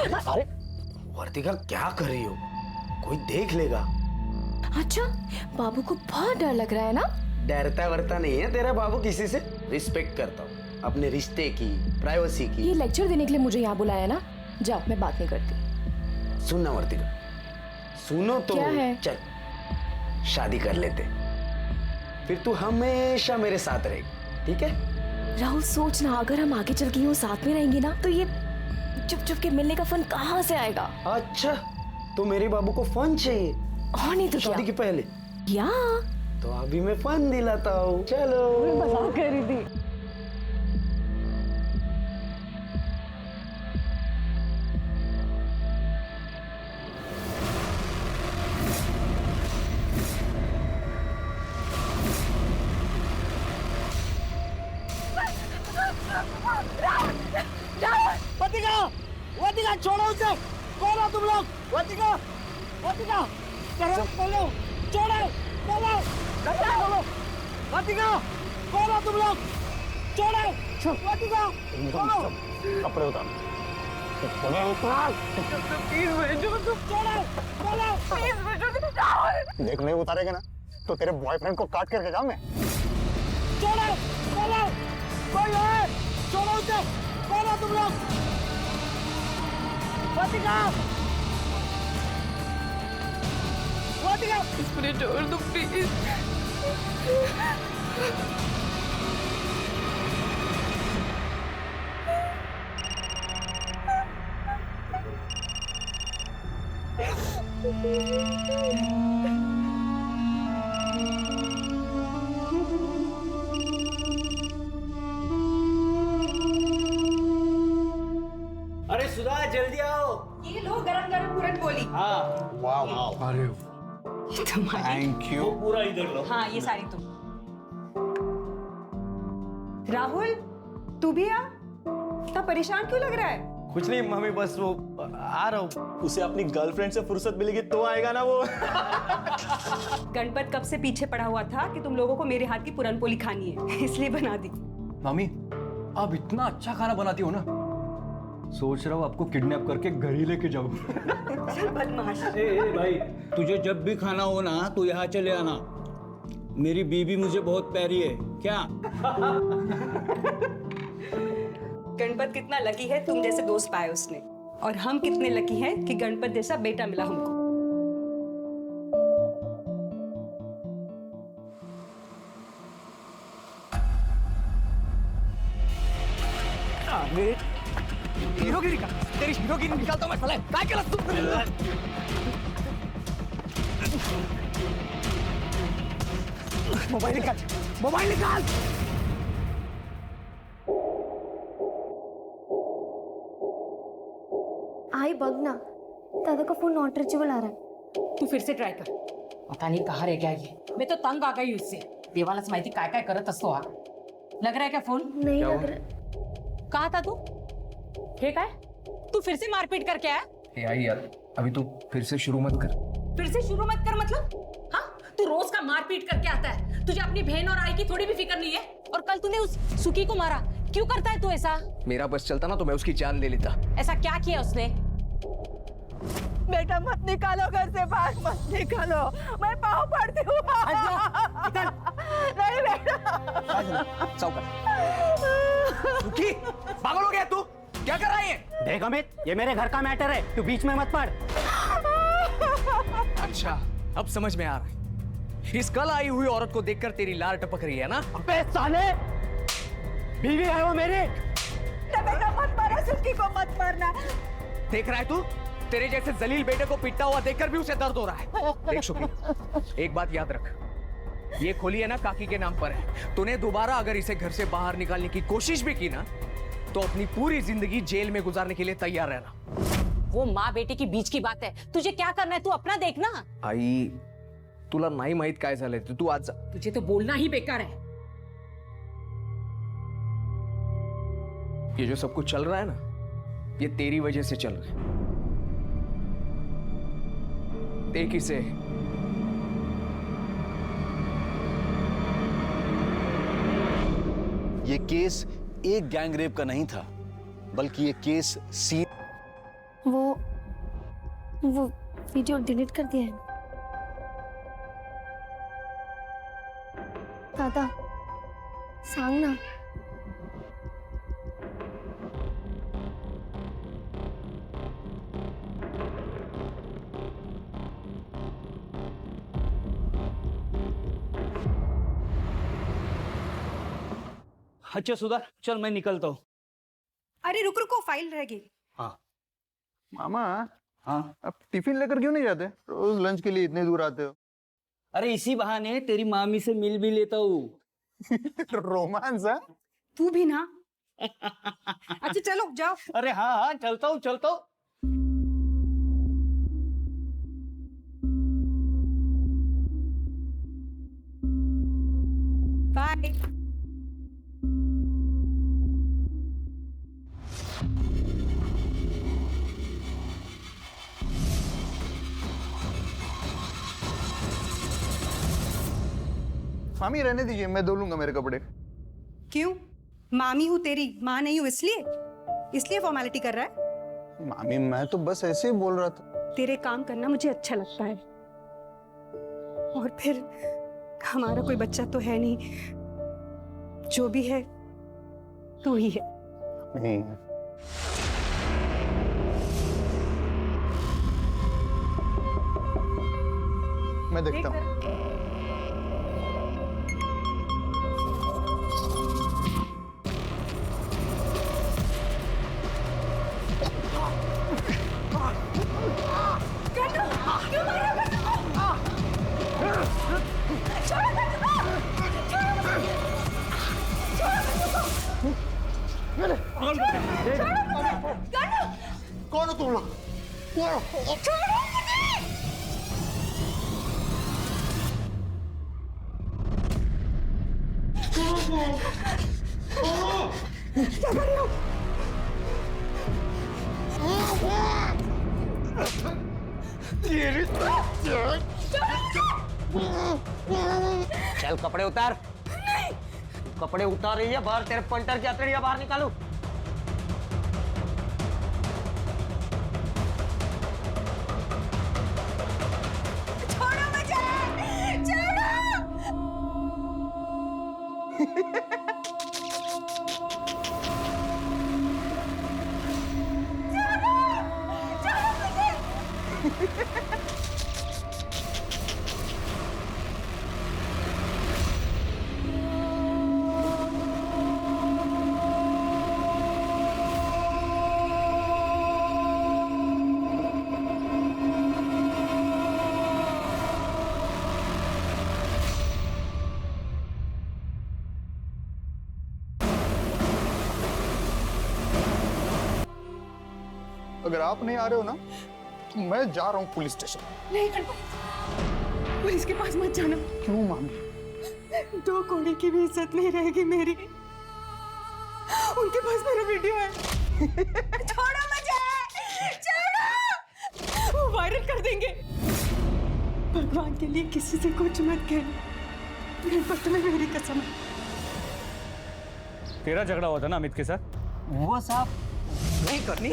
अरे वर्तिका क्या कर रही हो? कोई देख लेगा। अच्छा, बाबू को बहुत डर लग रहा है ना? डरता वरता नहीं है तेरा बाबू किसी से। रिस्पेक्ट करता हूँ अपने रिश्ते की, प्राइवेसी की। ये लेक्चर देने के लिए मुझे यहाँ बुलाया ना? जाओ, मैं बात नहीं करती। सुनना वर्तिका, सुनो तो। क्या है? चल शादी कर लेते, फिर तू हमेशा मेरे साथ रहेगी, ठीक है? राहुल सोचना, अगर हम आगे चल के यूं साथ में रहेंगे ना तो ये चुप चुप के मिलने का फन कहाँ से आएगा? अच्छा, तो मेरे बाबू को फन चाहिए और नहीं तो शादी के पहले? या तो अभी मैं फन दिलाता हूँ, चलो। मैं मजाक कर रही थी। वर्तिका, वर्तिका छोड़ो उसे। कौन हो तुम लोग? वर्तिका, वर्तिका, चलो बोलो, छोड़ो, बोलो, बोलो। वर्तिका, कौन हो तुम लोग? छोड़ो, वर्तिका, बोलो। कपड़े उतार। देख नहीं उतारेगा ना तो तेरे बॉयफ्रेंड को काट करके जाऊं मैं। छोड़ो, बोलो, कोई है? छोड़ो उसे। कौन हो तुम लोग? वर्तिका, वर्तिका, मुझे छोड़ दो प्लीज। अरे सुधा जल्दी आओ। ये लो गरम गरम पूरन पोली। हाँ, वाह अरे तुम्हारी। Thank you. पूरा इधर लो। हाँ, ये सारी तुम। राहुल, तू भी आ। इतना परेशान क्यों लग रहा है? कुछ नहीं मम्मी, बस वो आ रहा हूँ। उसे अपनी गर्लफ्रेंड से फुर्सत मिलेगी तो आएगा ना वो। गणपत कब से पीछे पड़ा हुआ था कि तुम लोगों को मेरे हाथ की पूरन पोली खानी है, इसलिए बना दी। मामी, आप इतना अच्छा खाना बनाती हो ना, सोच रहा हूँ आपको किडनैप करके घर ही लेके जाऊँ। चल बदमाश। ए भाई, तुझे जब भी खाना हो ना तो यहाँ चले आना। मेरी बीबी मुझे बहुत प्यारी है क्या? गणपत कितना लकी है तुम जैसे दोस्त पाए उसने, और हम कितने लकी हैं कि गणपत जैसा बेटा मिला हमको। हीरोगिरी का तेरी हीरोगिरी निकालता हूँ मैं साले। काय केलं तू? मोबाइल निकाल, मोबाइल निकाल। आई बघ ना, दादा का फोन नॉट रीचेबल आ रहा है। तू फिर से ट्राय कर। पता नाही कहा रे क्या ये, मैं तो तंग आ गई उससे। देवालाच माहिती काय काय करत असतो हा। लग रहा है क्या फोन? नहीं लग रहा। कहा था तू? हे काय? तू फिर से मारपीट करके आया? आई यार, अभी तू फिर से शुरू मत कर। फिर से शुरू मत कर मतलब? हाँ, तू रोज का मारपीट करके आता है। तुझे अपनी बहन और आई की थोड़ी भी फिक्र नहीं है। और कल तूने उस सुखी को मारा, क्यों करता है तू ऐसा? मेरा बस चलता ना तो मैं उसकी जान ले लेता। ऐसा क्या किया उसने? बेटा मत निकालो घर से बाहर, मत निकालो, मैं पाँव पड़ती हूँ। नहीं बेटा। सुखी, पागल हो गया तू? क्या कर रहा है? देख अमित, ये मेरे घर का मैटर है, तू बीच में मत पड़। अच्छा, अब समझ में आ रहा है। इस कल आई हुई औरत को देखकर तेरी लार टपक रही है ना? अबे साले, बीवी है वो मेरी। बेटा मत मारो, सुखी को मत मारना। देख रहा है तू? तेरे जैसे जलील बेटे को पिटता हुआ देखकर भी उसे दर्द हो रहा है। देख सुखी, एक बात याद रख, ये खोली है ना काकी के नाम पर है। तूने दोबारा अगर इसे घर से बाहर निकालने की कोशिश भी की ना तो अपनी पूरी जिंदगी जेल में गुजारने के लिए तैयार रहना। वो माँ बेटे की बीच की बात है, तुझे क्या करना है तू अपना देखना। आई, तुला नाही माहित काय झालंय, तू आज जा। तुझे तो बोलना ही बेकार है। ये जो सब कुछ चल रहा है ना, ये तेरी वजह से चल रहा है। एक ही से ये केस एक गैंग रेप का नहीं था, बल्कि ये केस वो वीडियो डिलीट कर दिया है दादा, सांग ना। अच्छा सुधा, चल मैं निकलता हूँ। अरे रुक रुको, फाइल रह गई। हाँ मामा, हाँ। आप टिफिन लेकर क्यों नहीं जाते? रोज लंच के लिए इतने दूर आते हो। अरे इसी बहाने तेरी मामी से मिल भी लेता हूँ। रोमांस है? तू भी ना। अच्छा चलो जाओ। अरे हाँ हाँ, चलता हूँ चलता हूँ। बाय। मामी रहने दीजिए, मैं धो लूंगा मेरे कपड़े। क्यों? मामी हूँ तेरी, माँ नहीं हूँ इसलिए फॉर्मेलिटी कर रहा है? मामी मैं तो बस ऐसे ही बोल रहा था। तेरे काम करना मुझे अच्छा लगता है, और फिर हमारा कोई बच्चा तो है नहीं, जो भी है तू ही है। नहीं। मैं देखता हूँ। कौन हो तुम लोग? चल कपड़े उतार। कपड़े उतार रही है बाहर, तेरे पंटर की हथेलियां बाहर निकालू। छोड़ो मुझे, छोड़ो। अगर आप नहीं आ रहे हो ना, तो मैं जा रहा हूँ पुलिस स्टेशन। नहीं गणपत, पुलिस के पास मत जाना। क्यों मामी? 2 कौड़ी की भी इज्जत नहीं रहेगी मेरी। उनके पास मेरा वीडियो है। छोड़ो मुझे, छोड़ो। वो वायरल कर देंगे। भगवान के लिए किसी से कुछ मत कहना, गणपत में मेरी कसम है। तेरा झगड़ा हुआ था ना अमित के साथ? वो साहब नहीं करनी।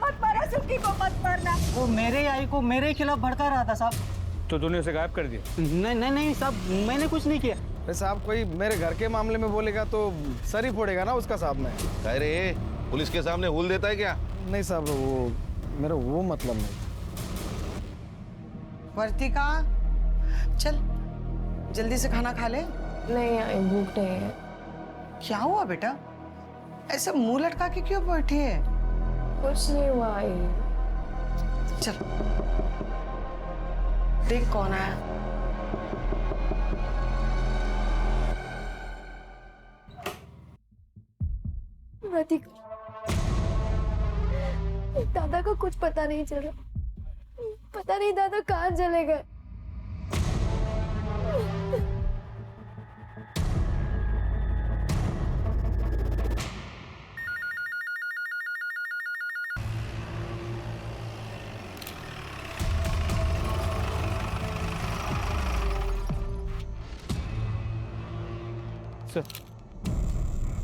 मत मारा, सुखी को मत मारना। वो मेरे आई को मेरे खिलाफ भड़का रहा था साहब। तो तूने उसे गायब कर दिया? नहीं साहब, मैंने कुछ नहीं किया। अरे साहब, कोई मेरे घर के मामले में बोलेगा तो सर ही फोड़ेगा ना उसका साहब में। अरे पुलिस के सामने हुल देता है क्या? नहीं साहब, वो मेरा वो मतलब नहीं। वर्तिका, चल जल्दी से खाना खा ले। नहीं आई, भूख नहीं है। क्या हुआ बेटा, ऐसे मुंह लटका के क्यों बैठी है? कुछ नहीं हुआ आई। चल देख कौन आया। दादा को कुछ पता नहीं चला। पता नहीं दादा कहाँ चले गए।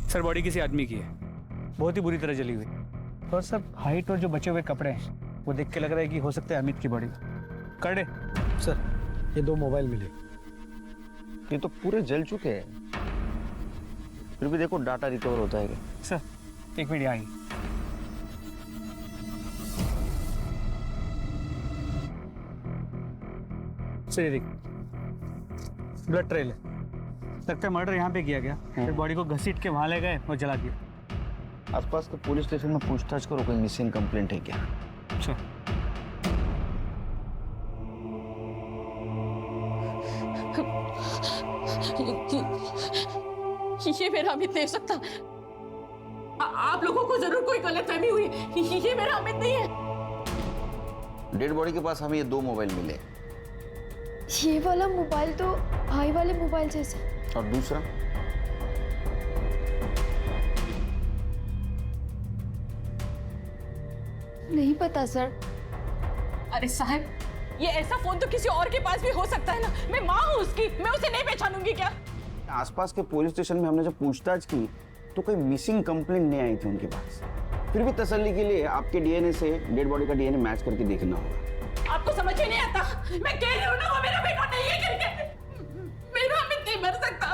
सर बॉडी किसी आदमी की है, बहुत ही बुरी तरह जली हुई। और सब हाइट और जो बचे हुए कपड़े हैं वो देख के लग रहा है कि हो सकता है अमित की बॉडी। कर दे सर, ये 2 मोबाइल मिले। ये तो पूरे जल चुके हैं, फिर भी देखो डाटा रिकवर होता है क्या? सर 1 मिनट आएंगे। सर ये देख, ब्लड ट्रेल है, लगता है मर्डर यहाँ पे किया गया, फिर बॉडी को घसीट के वहां ले गए और जला दिया। आसपास के पुलिस स्टेशन में पूछताछ करो, कोई मिसिंग कंप्लेंट है क्या? अच्छा। ये मेरा अमित नहीं हो सकता। आप लोगों को जरूर कोई गलतफहमी हुई। ये मेरा अमित नहीं है। डेड बॉडी के पास हमें ये 2 मोबाइल मिले। ये वाला मोबाइल तो भाई वाले मोबाइल जैसा। और दूसरा? नहीं पता सर। अरे साहब, ये ऐसा फोन तो किसी और के पास भी हो सकता है ना। मैं माँ हूँ उसकी, मैं उसे नहीं पहचानूंगी क्या? आसपास के पुलिस स्टेशन में हमने जब पूछताछ की तो कोई मिसिंग कंप्लेंट नहीं आई थी उनके पास। फिर भी तसल्ली के लिए आपके डीएनए से डेड बॉडी का डीएनए मैच करके देखना होगा। आपको समझ ही नहीं आता। मैं कह रही हूँ ना, वो मेरा बेटा नहीं है करके। मेरा अमित नहीं मर सकता।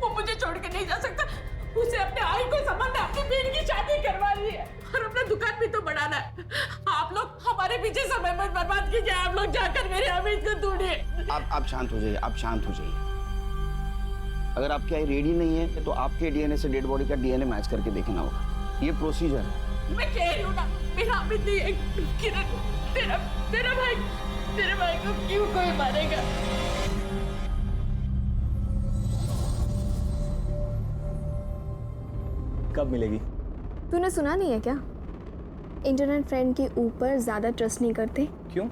वो मुझे छोड़ के नहीं जा सकता। उसे अपने आई को संबंध अपनी बहन की शादी करवा ली है और अपना दुकान भी तो बढ़ाना है। आप लोग हमारे पीछे समय मत बर्बाद कीजिए। आप लोग जाकर मेरे अमित को ढूंढिए। आप शांत हो जाइए, आप शांत हो जाइए। अगर आपकी आई रेडी नहीं है तो आपके डीएनए से डेड बॉडी का डीएनए मैच करके देखना होगा। ये प्रोसीजर है। मैं कह रही हूँ ना, मेरा अमित नहीं है। किरण, तेरा भाई को क्यों कोई मारेगा? कब मिलेगी? तूने सुना नहीं है क्या? इंटरनेट फ्रेंड के ऊपर ज्यादा ट्रस्ट नहीं करते। क्यों?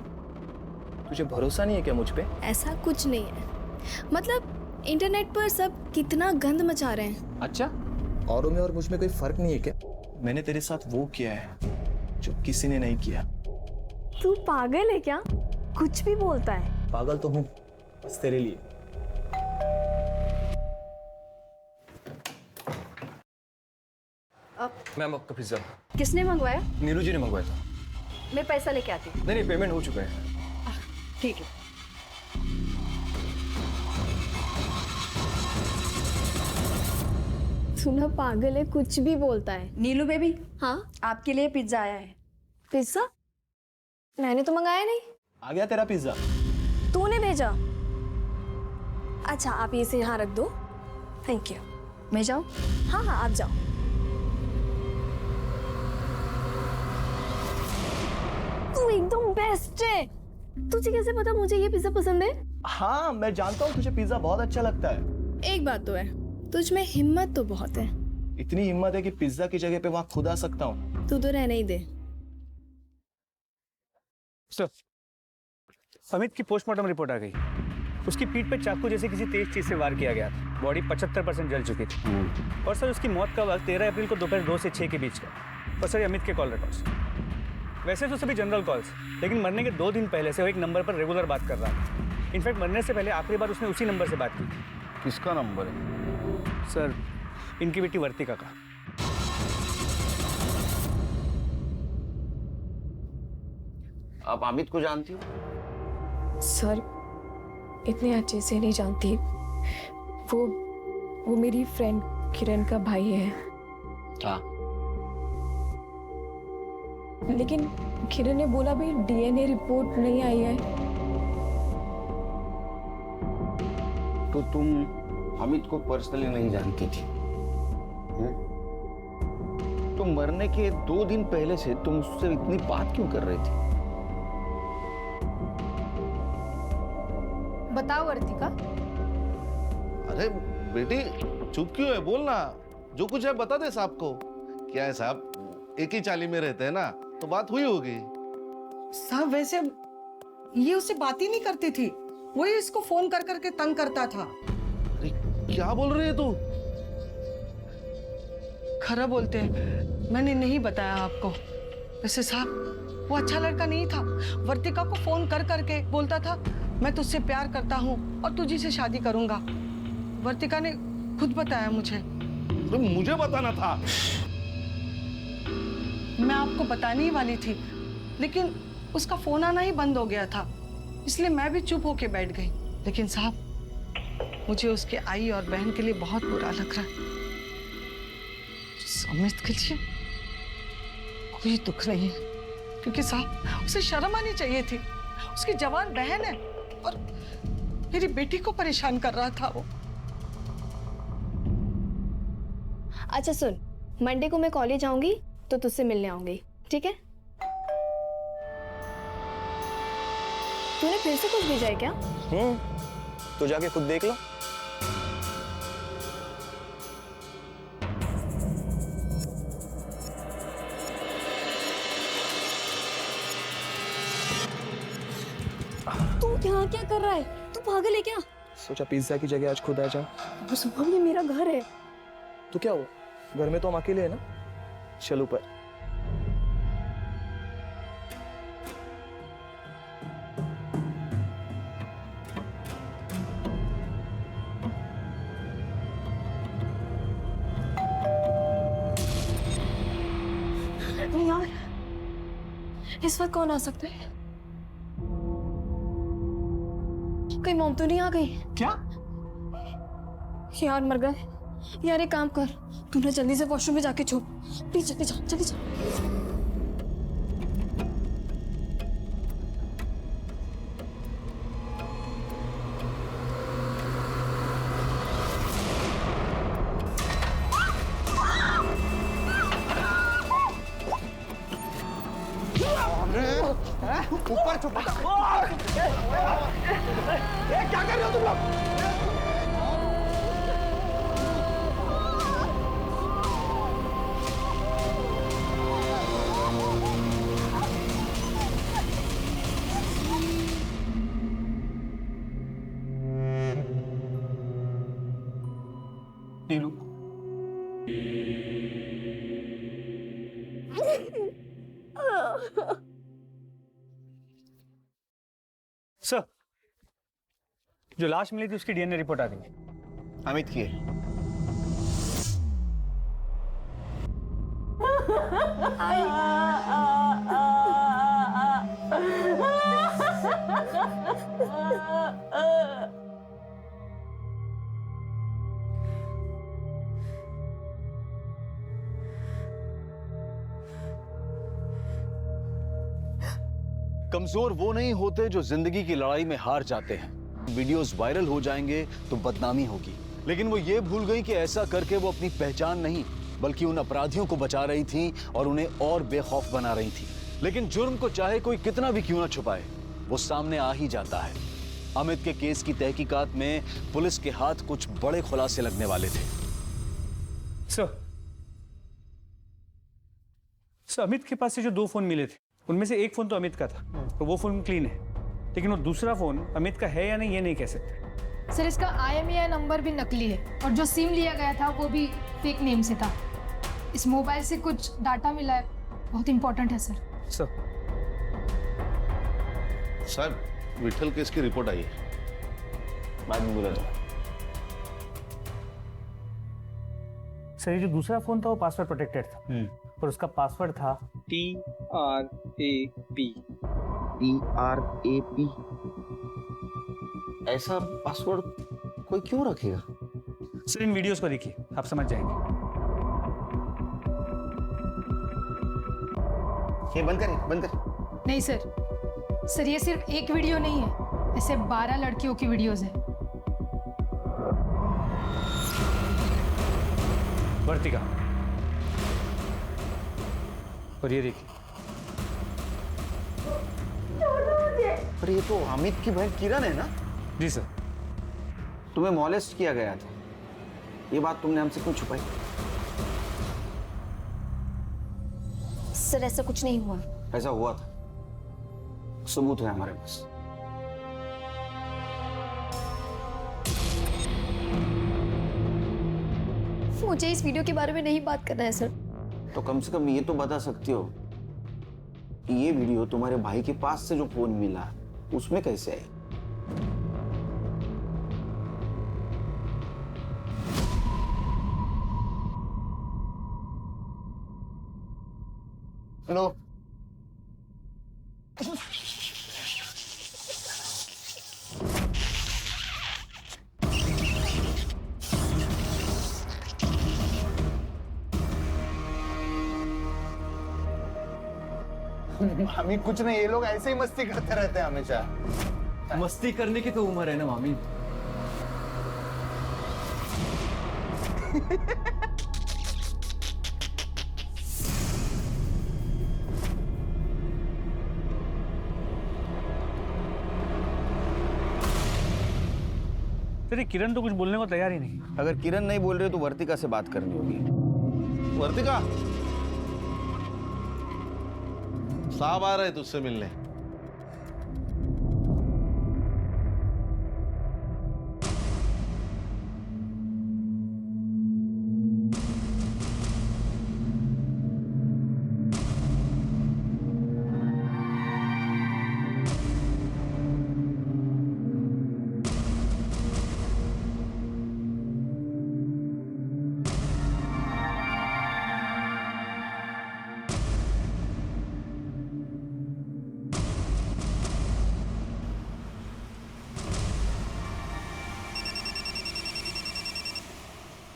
तुझे भरोसा नहीं है क्या मुझ पे? ऐसा कुछ नहीं है, मतलब इंटरनेट पर सब कितना गंद मचा रहे हैं। अच्छा, औरों में और मुझ में कोई फर्क नहीं है क्या? मैंने तेरे साथ वो किया है जो किसी ने नहीं किया। तू पागल है क्या? कुछ भी बोलता है। पागल तो हूँ, बस तेरे लिए। मैम आपका पिज्जा। किसने मंगवाया? नीरू जी ने मंगवाया था। मैं पैसा लेके आती हूँ। नहीं, पेमेंट हो चुका है। ठीक है। सुना, पागल है, कुछ भी बोलता है। नीलू बेबी, हाँ आपके लिए पिज्जा आया है। पिज्जा? मैंने तो मंगाया नहीं। आ गया तेरा पिज्जा। तूने भेजा? अच्छा, आप इसे यहाँ रख दो। Thank you. मैं जाऊँ? हाँ हाँ, आप जाओ। तू एकदम बेस्ट है। तुझे कैसे पता मुझे ये पिज्जा पसंद है? हाँ, मैं जानता हूँ तुझे पिज्जा बहुत अच्छा लगता है। एक बात तो है, तुझ में हिम्मत तो बहुत है। इतनी हिम्मत है कि पिज्जा की जगह पे वहाँ खुद आ सकता हूँ। तू तो रहने ही दे। सर, अमित की पोस्टमार्टम रिपोर्ट आ गई। उसकी पीठ पे चाकू जैसे किसी तेज चीज से वार किया गया था। बॉडी 75% जल चुकी थी। और सर, उसकी मौत का वक्त 13 अप्रैल को दोपहर 2 से 6 के बीच का। और सर, अमित के कॉल रिकॉर्ड्स, वैसे तो सभी जनरल कॉल्स, लेकिन मरने के 2 दिन पहले से वो एक नंबर पर रेगुलर बात कर रहा था। इनफैक्ट मरने से पहले आखिरी बार उसने उसी नंबर से बात की। किसका नंबर है? सर, इनकी बेटी वर्तिका का। आप अमित को जानती हो? सर, इतने अच्छे से नहीं जानती। वो मेरी फ्रेंड किरण का भाई है। हाँ। लेकिन किरण ने बोला भी डीएनए रिपोर्ट नहीं आई है। तो तुम अमित को पर्सनली नहीं जानती थी? तो मरने के 2 दिन पहले से तुम उससे इतनी बात क्यों कर रही थी? बताओ वर्तिका। अरे बेटी, चुप क्यों है? बोलना, जो कुछ है बता दे साहब को। क्या है साहब, एक ही चाली में रहते हैं ना, तो बात हुई होगी। साहब, वैसे ये उससे बात ही नहीं करती थी, वही इसको फोन कर करके तंग करता था। अरे क्या बोल रही है तू? खरा बोलते हैं, मैंने नहीं बताया आपको। वैसे साहब, वो अच्छा लड़का नहीं था। वर्तिका को फोन कर करके बोलता था, मैं तुझसे प्यार करता हूँ और तुझी से शादी करूंगा। वर्तिका ने खुद बताया मुझे। तो मुझे बताना था। मैं आपको बताने ही वाली थी, लेकिन उसका फोन आना ही बंद हो गया था, इसलिए मैं भी चुप होके बैठ गई। लेकिन साहब, मुझे उसके आई और बहन के लिए बहुत बुरा लग रहा है। अमित के लिए कोई दुख नहीं है, क्योंकि साहब उसे शर्म आनी चाहिए थी। उसकी जवान बहन है और मेरी बेटी को परेशान कर रहा था वो। अच्छा सुन, मंडे को मैं कॉलेज आऊंगी तो तुझसे मिलने आऊंगी, ठीक है? तूने फिर से कुछ भेजा है क्या? तो जाके खुद देख लो। तू यहाँ क्या कर रहा है? तू पागल है क्या? सोचा पिज्जा की जगह आज खुद आ जाओ। बस ये मेरा घर है। तो क्या हो, घर में तो हम अकेले हैं ना। चल ऊपर। यार, इस वक्त कौन आ सकता है? कहीं मॉम तो नहीं आ गई? क्या? यार मर गए। यार एक काम कर, तू ना जल्दी से वॉशरूम में जाके छुप। प्लीज जल्दी जा, जल्दी जा। ऊपर छुप। क्या कर रहे हो तुम लोग? नीलू, सर, जो लाश मिली थी उसकी डीएनए रिपोर्ट आ गई। अमित की है। कमजोर वो नहीं होते जो जिंदगी की लड़ाई में हार जाते हैं। वीडियोस वायरल हो जाएंगे तो बदनामी होगी, लेकिन वो ये भूल गई कि ऐसा करके वो अपनी पहचान नहीं बल्कि उन अपराधियों को बचा रही थी और उन्हें और बेखौफ बना रही थी। लेकिन जुर्म को चाहे कोई कितना भी क्यों ना छुपाए, वो सामने आ ही जाता है। अमित के केस की तहकीकात में पुलिस के हाथ कुछ बड़े खुलासे लगने वाले थे। सर, अमित के पास से जो 2 फोन मिले थे, उनमें से एक फोन तो अमित का था, तो वो फोन क्लीन है, लेकिन वो दूसरा फोन अमित का है या नहीं ये नहीं कह सकते। सर, इसका IMEI नंबर भी नकली है और जो सिम लिया गया था वो भी फेक नेम से था। इस मोबाइल से कुछ डाटा मिला है, बहुत इंपॉर्टेंट है सर। साहब, विठल केस की रिपोर्ट आई है। बाद में बोला था। सर, ये जो दूसरा फोन था वो पासवर्ड प्रोटेक्टेड था और उसका पासवर्ड था TRAP। TRAP। ऐसा पासवर्ड कोई क्यों रखेगा? सर, इन वीडियोस को देखिए, आप समझ जाएंगे। ये बंद कर, बंद कर। नहीं सर, ये सिर्फ एक वीडियो नहीं है, ऐसे 12 लड़कियों की वीडियोस है। वर्तिका, और ये देखिए। अरे ये तो अमित की बहन किरण है ना? जी सर। तुम्हें मॉलेस्ट किया गया था, ये बात तुमने हमसे क्यों छुपाई? सर ऐसा कुछ नहीं हुआ। ऐसा हुआ था, सबूत है हमारे पास। मुझे इस वीडियो के बारे में नहीं बात करना है सर। तो कम से कम ये तो बता सकती हो कि ये वीडियो तुम्हारे भाई के पास से जो फोन मिला उसमें कैसे आई? लो। मामी कुछ नहीं, ये लोग ऐसे ही मस्ती करते रहते हैं हमेशा। मस्ती करने की तो उम्र है ना मामी। तेरी किरण तो कुछ बोलने को तैयार ही नहीं। अगर किरण नहीं बोल रही तो वर्तिका से बात करनी होगी। वर्तिका, साहब आ रहे तुझसे मिलने।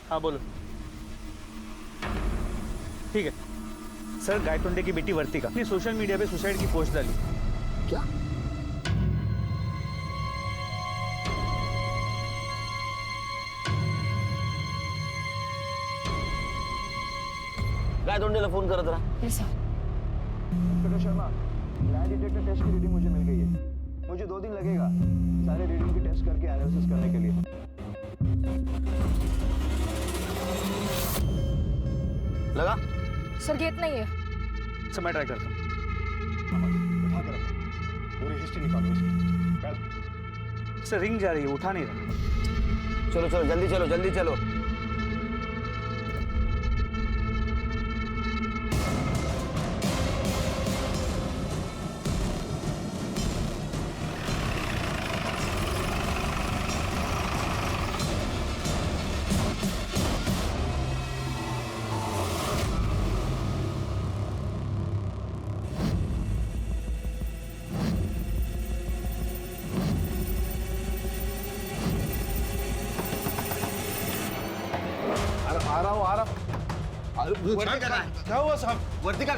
हाँ बोलो। ठीक है सर, गायतोंडे की बेटी वर्तिका ने सोशल मीडिया पे सुसाइड की पोस्ट डाली। क्या? गायतोंडेला फोन करत रहा। Inspector Sharma, lie detector test की रीडिंग मुझे मिल गई है। मुझे 2 दिन लगेगा सारे रीडिंग की टेस्ट करके एनालिसिस करने के लिए। लगा? सर गेट नहीं है। सर मैं ट्राई करता हूँ। बिठा कर रखो, पूरी हिस्ट्री निकालो इसकी। सर रिंग जा रही है, उठा नहीं रहा। चलो चलो जल्दी चलो, जल्दी चलो। आ रहा हूँ। क्या हुआ साहब? वर्तिका।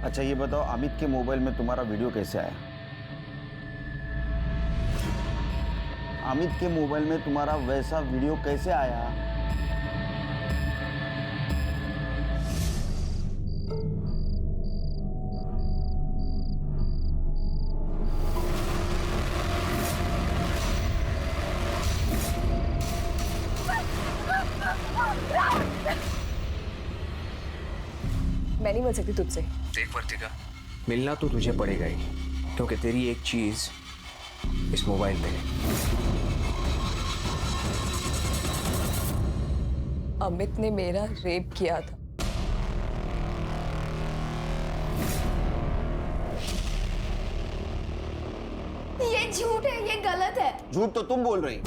अच्छा ये बताओ, अमित के मोबाइल में तुम्हारा वीडियो कैसे आया? अमित के मोबाइल में तुम्हारा वैसा वीडियो कैसे आया? मैं नहीं मिल सकती तुझसे। देख वर्तिका, मिलना तो तुझे पड़ेगा ही, क्योंकि तेरी एक चीज इस मोबाइल में है। अमित ने मेरा रेप किया था। ये झूठ है, ये गलत है। झूठ तो तुम बोल रही हो।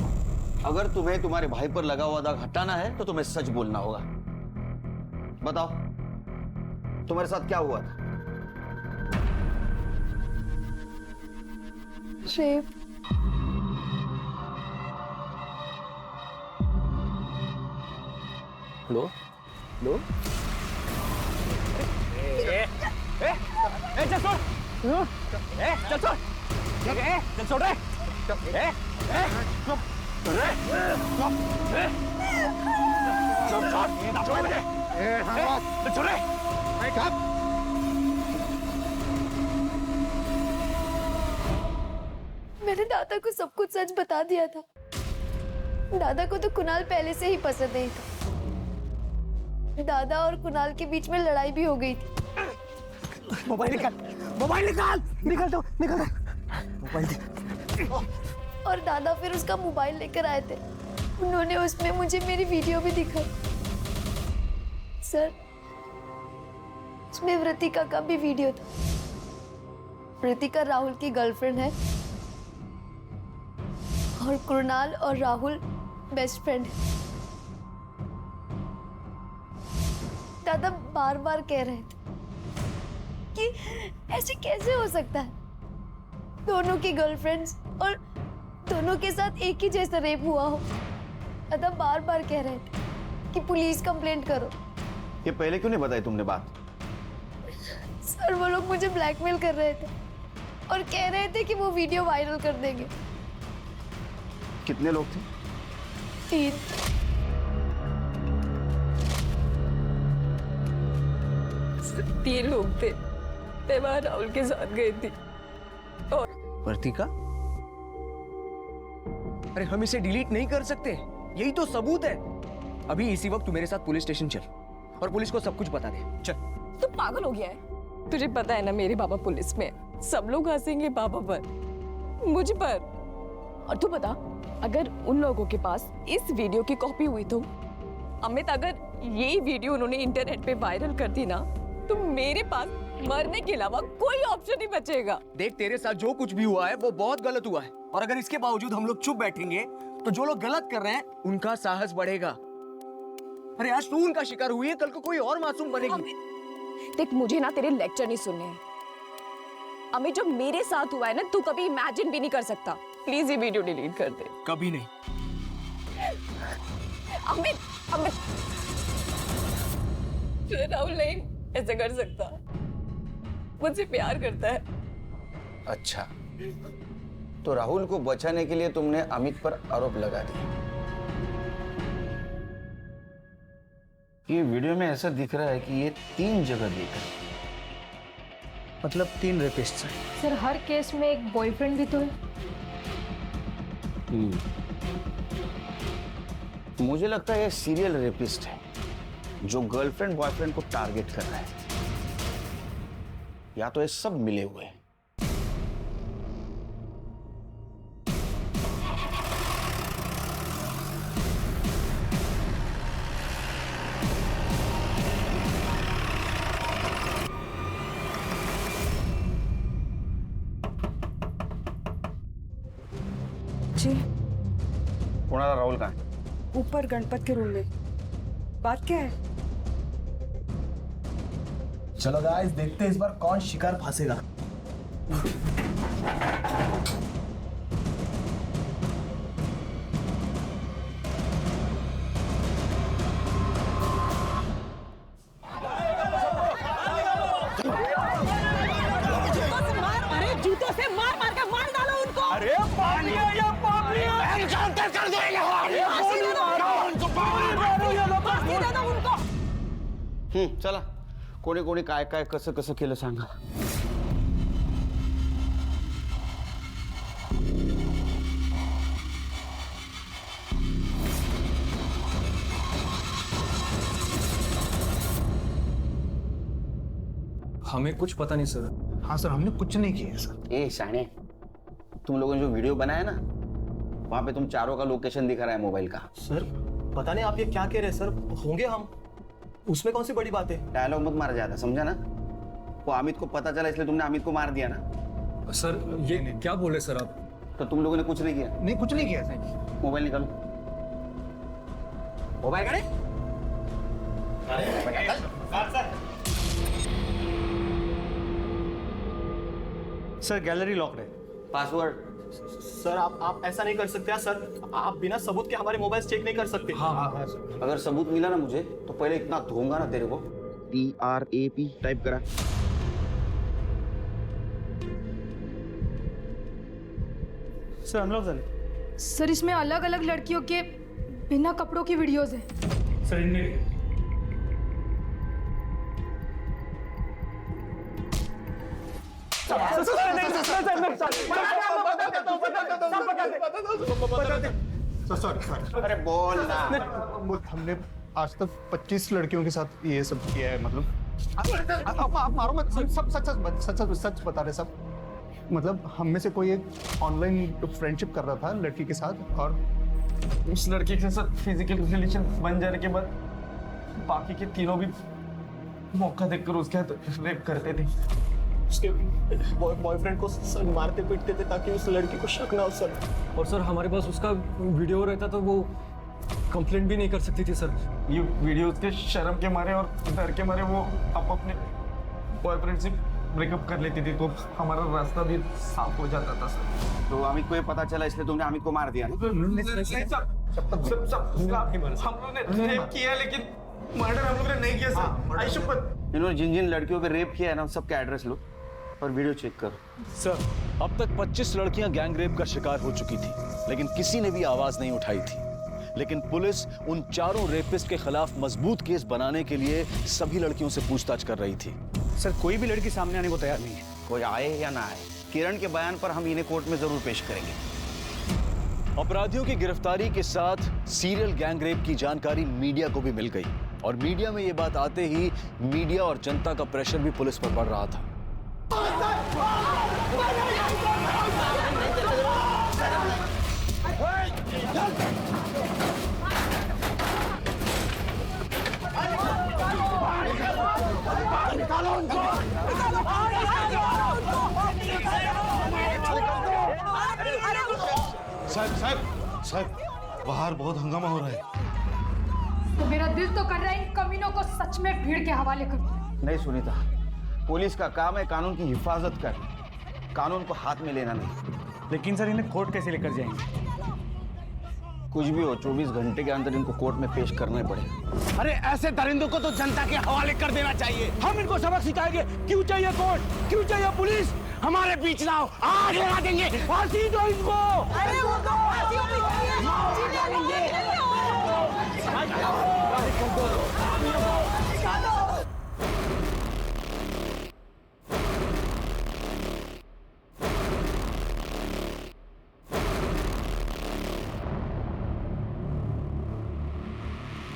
अगर तुम्हें तुम्हारे भाई पर लगा हुआ दाग हटाना है तो तुम्हें सच बोलना होगा। बताओ तुम्हारे साथ क्या हुआ था? रेप। लो लो। चल छोड़। चल छोड़। चल छोड़ रे। चुप। मैंने दादा को सब कुछ सच बता दिया था। दादा को तो कुणाल पहले से ही पसंद नहीं था। दादा और कुणाल के बीच में लड़ाई भी हो गई थी। मोबाइल निकाल, मोबाइल निकाल, निकाल दो, निकाल दो। मोबाइल दे। और दादा फिर उसका मोबाइल लेकर आए थे। उन्होंने उसमें मुझे मेरी वीडियो भी दिखाई। सर, उसमें वृतिका का भी वीडियो था। वृतिका राहुल की गर्लफ्रेंड है और कुणाल और राहुल बेस्ट फ्रेंड है। दादा बार बार कह रहे थे कि ऐसे कैसे हो सकता है, दोनों की गर्लफ्रेंड्स और दोनों के साथ एक ही जैसा रेप हुआ हो। दादा बार बार कह रहे थे कि पुलिस कंप्लेंट करो। ये पहले क्यों नहीं बताई तुमने बात? सर वो लोग मुझे ब्लैकमेल कर रहे थे और कह रहे थे कि वो वीडियो वायरल कर देंगे। कितने लोग थे? 3। तीन लोग थे। मैं वहां राहुल के साथ गई थी और वर्तिका, अरे हम इसे डिलीट नहीं कर सकते, यही तो सबूत है। अभी इसी वक्त तू मेरे साथ पुलिस स्टेशन चल और पुलिस को सब कुछ बता दे। चल। तू पागल हो गया है? तुझे पता है ना मेरे पापा पुलिस में, सब लोग हंसेंगे पापा पर, मुझ पर। और तू बता, अगर उन लोगों के पास इस वीडियो की कॉपी हुई तो अमित, अगर ये वीडियो उन्होंने इंटरनेट पे वायरल कर दी ना, तो मेरे पास मरने के अलावा कोई ऑप्शन नहीं बचेगा। देख, तेरे साथ जो कुछ भी हुआ है वो बहुत गलत हुआ है, और अगर इसके बावजूद हम लोग चुप बैठेंगे तो जो लोग गलत कर रहे हैं उनका साहस बढ़ेगा। अरे आज तू उनका शिकार हुई है, कल को कोई और मासूम बनेगी। देख, मुझे ना तेरे लेक्चर नहीं सुनने हैं। अमित, जो मेरे साथ हुआ है ना, तू कभी इमेजिन भी नहीं कर सकता। प्लीज ये वीडियो डिलीट कर दे। कभी नहीं। अमित, अमित, राहुल नहीं ऐसे कर सकता, मुझसे प्यार करता है। अच्छा, तो राहुल को बचाने के लिए तुमने अमित पर आरोप लगा दिया। ये वीडियो में ऐसा दिख रहा है कि ये 3 जगह देख रहे हैं। मतलब 3 रेपिस्ट हैं। सर हर केस में एक बॉयफ्रेंड भी तो है। मुझे लगता है ये सीरियल रेपिस्ट है जो गर्लफ्रेंड बॉयफ्रेंड को टारगेट कर रहा है, या तो ये सब मिले हुए हैं। जी पुणाला राहुल कहाँ है? ऊपर गणपत के रूम में। बात क्या है? चलो गाइस, देखते हैं इस बार कौन शिकार फंसेगा। अरे जूतों से मार मार के मार डालो उनको। अरे पागलियों, ये पागलियों एनकाउंटर कर दो उनको। चला, कोणी कोणी काय काय कसं कसं केलं सांगा। हमें कुछ पता नहीं सर। हाँ सर, हमने कुछ नहीं किया सर। ए शाणे, तुम लोगों ने जो वीडियो बनाया ना, वहां पे तुम चारों का लोकेशन दिखा रहा है मोबाइल का। सर पता नहीं आप ये क्या कह रहे हैं सर, होंगे हम, उसमें कौन सी बड़ी बात है। डायलॉग मत मार जाता, समझा ना? वो अमित को पता चला इसलिए तुमने अमित को मार दिया ना। सर ये क्या बोले सर आप? तो तुम लोगों ने कुछ नहीं किया? नहीं, कुछ नहीं किया सर। मोबाइल निकालो। मोबाइल करे? सर गैलरी लॉक्ड है। पासवर्ड? सर आप ऐसा नहीं कर सकते सर, आप बिना सबूत के हमारे मोबाइल चेक नहीं कर सकते। हाँ सर। अगर सबूत मिला ना मुझे, तो पहले इतना धोऊंगा ना तेरे को। TRAP टाइप करा। सर अनलॉक झाले। सर इसमें अलग अलग लड़कियों के बिना कपड़ों की वीडियोस हैं। सर इनमें अरे बोल ना। हमने आज तक 25 लड़कियों के साथ ये सब किया है। मतलब आप मारो मत, सब सच बता रहे सब। मतलब हम में से कोई एक ऑनलाइन फ्रेंडशिप कर रहा था लड़की के साथ, और उस लड़के के साथ फिजिकल रिलेशन बन जाने के बाद बाकी के तीनों भी मौका देखकर उसके साथ रेप करते थे। उसके बॉयफ्रेंड को सर मारते पीटते थे ताकि उस लड़की को शक ना हो सर। और सर हमारे पास उसका वीडियो रहता तो वो कंप्लेंट भी नहीं कर सकती थी सर। ये वीडियोस के शर्म के मारे और डर के मारे वो अपने बॉयफ्रेंड से ब्रेकअप कर लेती थी, तो हमारा रास्ता भी साफ हो जाता था सर। तो अमित को ये पता चला इसलिए तुमने अमित को मार दिया ना? नहीं सर, हम लोग ने रेप किया लेकिन मर्डर हम लोग ने नहीं किया सर। आई शपथ। इन्होंने जिन जिन लड़कियों पे रेप किया है ना, सबका एड्रेस लो और वीडियो चेक करो। सर, अब तक 25 लड़कियां गैंग रेप का शिकार हो चुकी थी, लेकिन किसी ने भी आवाज नहीं उठाई थी। लेकिन पुलिस उन चारों रेपिस्ट के खिलाफ मजबूत केस बनाने के लिए सभी लड़कियों से पूछताछ कर रही थी। सर, कोई भी लड़की सामने आने को तैयार नहीं है। कोई आए या ना आए, किरण के बयान पर हम इन्हें कोर्ट में जरूर पेश करेंगे। अपराधियों की गिरफ्तारी के साथ सीरियल गैंग रेप की जानकारी मीडिया को भी मिल गई और मीडिया में ये बात आते ही मीडिया और जनता का प्रेशर भी पुलिस पर बढ़ रहा था। साहब, बाहर बहुत हंगामा हो रहा है। तो मेरा दिल तो कर रहा है इन कमीनों को सच में भीड़ के हवाले कर दूं। नहीं सुनीता, पुलिस का काम है कानून की हिफाजत कर, कानून को हाथ में लेना नहीं। लेकिन सर, इन्हें कोर्ट कैसे लेकर जाएंगे? कुछ भी हो, 24 घंटे के अंदर इनको कोर्ट में पेश करना ही पड़ेगा। अरे ऐसे दरिंदों को तो जनता के हवाले कर देना चाहिए। हम इनको सबक सिखाएंगे। क्यों चाहिए कोर्ट, क्यों चाहिए पुलिस? हमारे बीच ना हो, आग लगा देंगे। फांसी दो इनको। अरे वो तो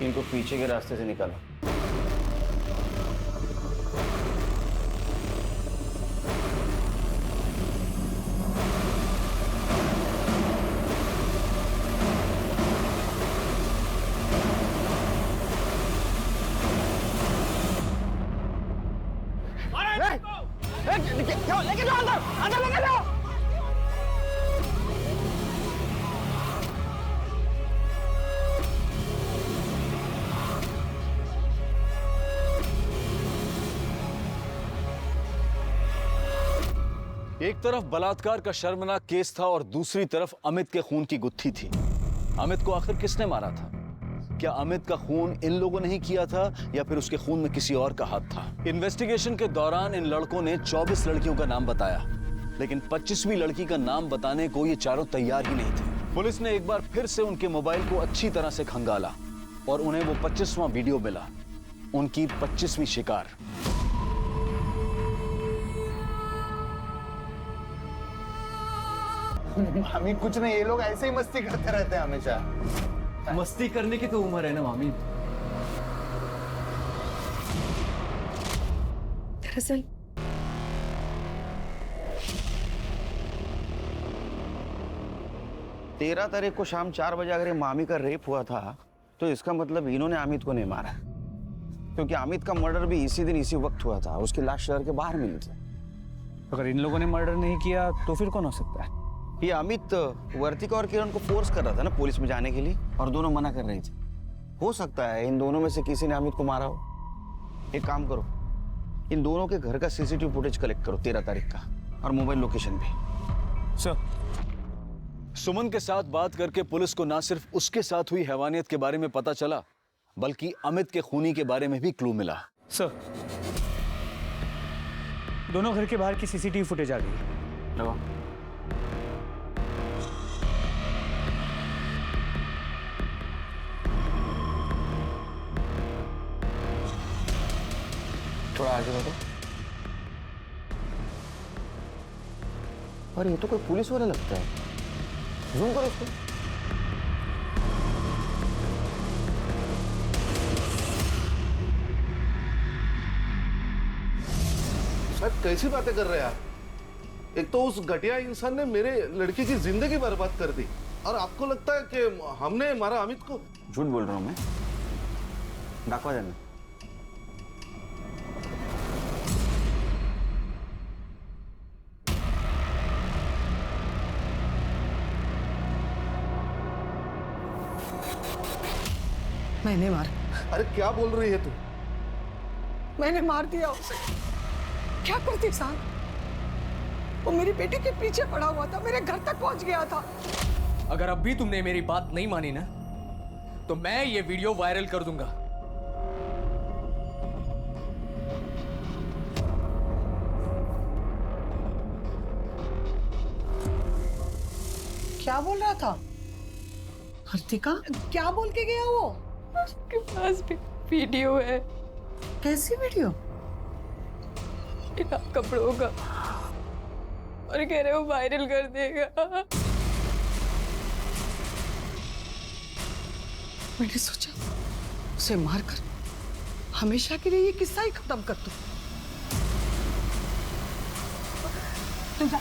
इनको पीछे के रास्ते से निकालो। लेके जाओ अंदर, अंदर लेके जाओ। एक तरफ बलात्कार का शर्मनाक केस था और दूसरी तरफ अमित के खून की गुत्थी थी। अमित को आखिर किसने मारा था? क्या अमित का खून इन लोगों ने ही किया था या फिर उसके खून में किसी और का हाथ था? इन्वेस्टिगेशन के दौरान इन लड़कों ने 24 लड़कियों का नाम बताया, लेकिन 25वीं लड़की का नाम बताने को ये चारों तैयार ही नहीं थे। पुलिस ने एक बार फिर से उनके मोबाइल को अच्छी तरह से खंगाला और उन्हें वो 25वां वीडियो मिला, उनकी 25वीं शिकार। मामी कुछ नहीं, ये लोग ऐसे ही मस्ती करते रहते हैं हमेशा। मस्ती करने की तो उम्र है ना मामी। दरअसल 13 तारीख को शाम 4 बजे अगर ये मामी का रेप हुआ था तो इसका मतलब इन्होंने अमित को नहीं मारा, क्योंकि अमित का मर्डर भी इसी दिन इसी वक्त हुआ था। उसकी लाश शहर के बाहर मिली थी। अगर इन लोगों ने मर्डर नहीं किया तो फिर कौन हो सकता है? ये अमित वर्तिका और किरण को फोर्स कर रहा था ना पुलिस में जाने के लिए, और दोनों मना कर रही थी। हो सकता है इन दोनों में से किसी ने अमित को मारा हो। एक काम करो, इन दोनों के घर का सीसीटीवी फुटेज कलेक्ट करो 13 तारीख का, और मोबाइल लोकेशन भी। सर, सुमन के साथ बात करके पुलिस को ना सिर्फ उसके साथ हुई हैवानियत के बारे में पता चला, बल्कि अमित के खूनी के बारे में भी क्लू मिला। सर, दोनों घर के बाहर की सीसीटीवी फुटेज आ गई। लगाओ। थोड़ा आगे बढ़ो। और ये तो कोई पुलिस वाला लगता है। जूम करो इसको। सर, कैसी बातें कर रहे हैं आप? एक तो उस घटिया इंसान ने मेरे लड़की की जिंदगी बर्बाद कर दी, और आपको लगता है कि हमने मारा अमित को? झूठ बोल रहा हूं मैं। दाखवा देना। मैंने मारा। अरे क्या बोल रही है तू? मैंने मार दिया उसे। क्या करती साहब, वो मेरी बेटी के पीछे पड़ा हुआ था, मेरे घर तक पहुंच गया था। अगर अब भी तुमने मेरी बात नहीं मानी ना, तो मैं ये वीडियो वायरल कर दूंगा। क्या बोल रहा था हर्तिका? क्या बोल के गया वो? उसके पास भी वीडियो है। कैसी वीडियो? इन कपड़ों का, और कह रहे हो वायरल कर देगा। मैंने सोचा उसे मारकर हमेशा के लिए ये किस्सा ही खत्म कर दूं। तू जा,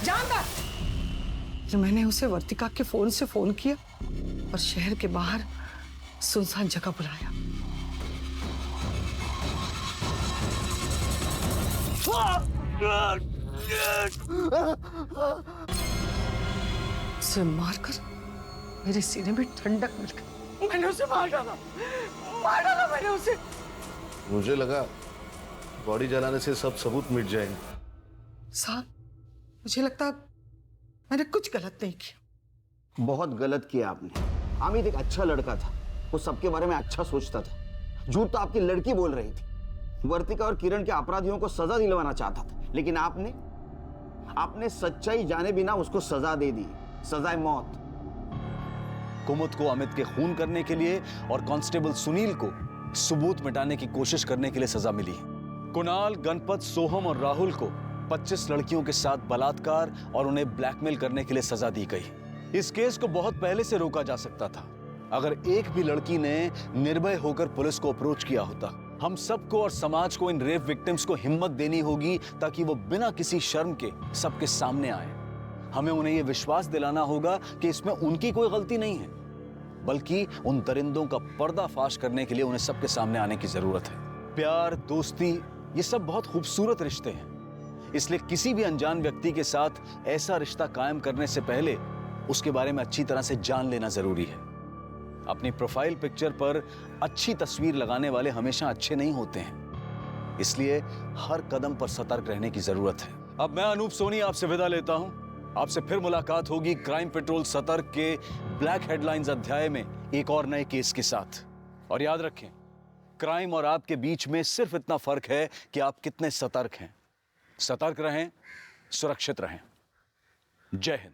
जा अंदर। फिर मैंने उसे वर्तिका के फोन से फोन किया और शहर के बाहर सुनसान जगह बुलाया। उसे मारकर मेरे सीने में ठंडक मिल गई। मैंने उसे मार डाला मैंने उसे। मुझे लगा बॉडी जलाने से सब सबूत मिट जाएंगे। साहब, मुझे लगता मैंने कुछ गलत नहीं किया। बहुत गलत किया आपने। अमित एक अच्छा लड़का था, वो सबके बारे में अच्छा सोचता था। झूठ तो आपकी लड़की बोल रही थी। वर्तिका और किरण के अपराधियों को सजा दिलवाना चाहता था, लेकिन आपने सच्चाई जाने बिना उसको सजा दे दी, सजाए मौत। कुमुद को अमित के खून करने के लिए और कांस्टेबल सुनील को सबूत मिटाने की कोशिश करने के लिए सजा मिली। कुणाल, गणपत, सोहम और राहुल को 25 लड़कियों के साथ बलात्कार और उन्हें ब्लैकमेल करने के लिए सजा दी गई। इस केस को बहुत पहले से रोका जा सकता था अगर एक भी लड़की ने निर्भय होकर पुलिस को अप्रोच किया होता। हम सबको और समाज को इन रेप विक्टिम्स को हिम्मत देनी होगी ताकि वो बिना किसी शर्म के सबके सामने आए। हमें उन्हें यह विश्वास दिलाना होगा कि इसमें उनकी कोई गलती नहीं है, बल्कि उन दरिंदों का पर्दाफाश करने के लिए उन्हें सबके सामने आने की जरूरत है। प्यार, दोस्ती, ये सब बहुत खूबसूरत रिश्ते हैं, इसलिए किसी भी अनजान व्यक्ति के साथ ऐसा रिश्ता कायम करने से पहले उसके बारे में अच्छी तरह से जान लेना जरूरी है। अपनी प्रोफाइल पिक्चर पर अच्छी तस्वीर लगाने वाले हमेशा अच्छे नहीं होते हैं, इसलिए हर कदम पर सतर्क रहने की जरूरत है। अब मैं अनूप सोनी आपसे विदा लेता हूं। आपसे फिर मुलाकात होगी क्राइम पेट्रोल सतर्क के ब्लैक हेडलाइंस अध्याय में एक और नए केस के साथ। और याद रखें, क्राइम और आपके बीच में सिर्फ इतना फर्क है कि आप कितने सतर्क हैं। सतर्क रहें, सुरक्षित रहें। जय हिंद।